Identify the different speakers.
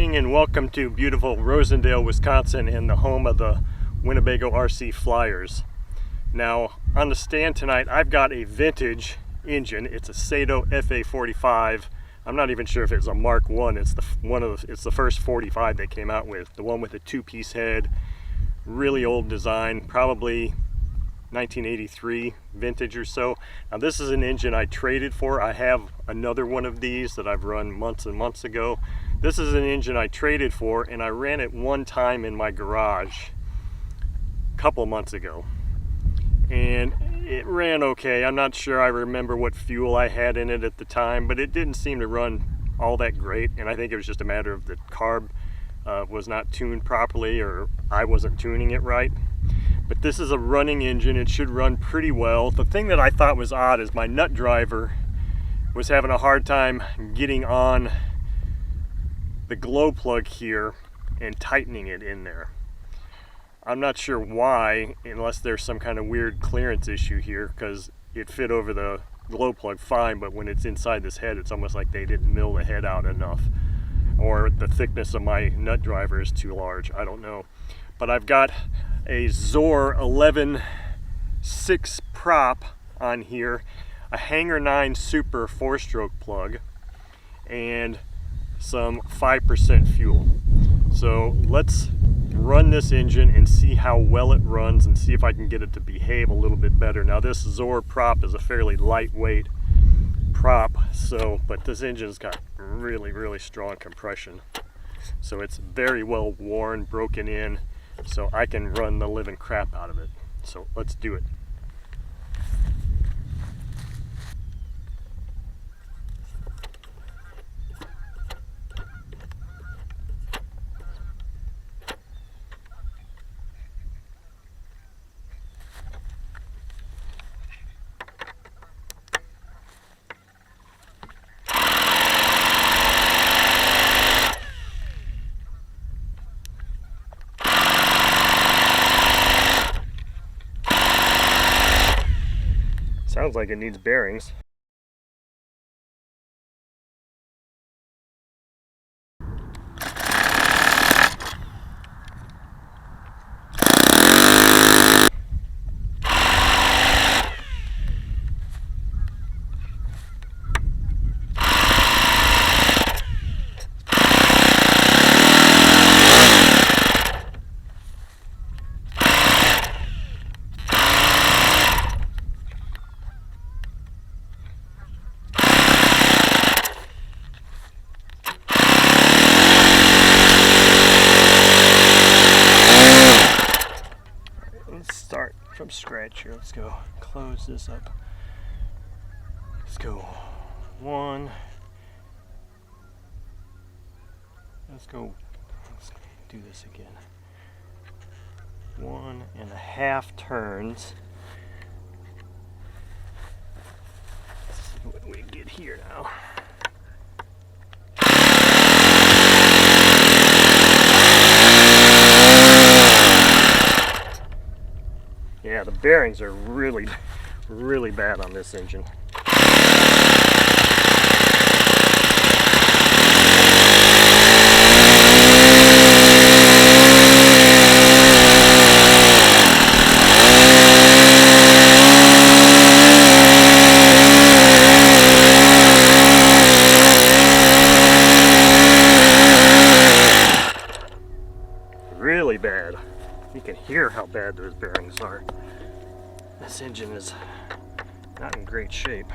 Speaker 1: evening and welcome to beautiful Rosendale, Wisconsin, and the home of the Winnebago RC Flyers. Now, on the stand tonight, I've got a vintage engine. It's a Saito FA-45. I'm not even sure if it's a Mark I. It's the first 45 they came out with. The one with a two-piece head, really old design, probably 1983 vintage or so. Now this is an engine I traded for. I have another one of these that I've run months and months ago. This is an engine I traded for, and I ran it one time in my garage a couple months ago, and it ran okay. I'm not sure I remember what fuel I had in it at the time, but it didn't seem to run all that great, and I think it was just a matter of the carb was not tuned properly, or I wasn't tuning it right. But this is a running engine. It should run pretty well. The thing that I thought was odd is my nut driver was having a hard time getting on the glow plug here and tightening it in there. I'm not sure why, unless there's some kind of weird clearance issue here, because it fit over the glow plug fine, but when it's inside this head, it's almost like they didn't mill the head out enough, or the thickness of my nut driver is too large. I don't know. But I've got a Zor 11.6 prop on here, a Hanger 9 Super 4-stroke plug, and some 5% fuel. So let's run this engine and see how well it runs and see if I can get it to behave a little bit better. Now this Zor prop is a fairly lightweight prop, but this engine's got really strong compression. So it's very well worn, broken in, so I can run the living crap out of it. So let's do it. Sounds like it needs bearings. Let's start from scratch here. Let's go close this up. Let's go one. Let's do this again. 1.5 turns. Let's see what we get here now. Yeah, the bearings are really bad on this engine. Really bad. You can hear how bad those bearings are. This engine is not in great shape.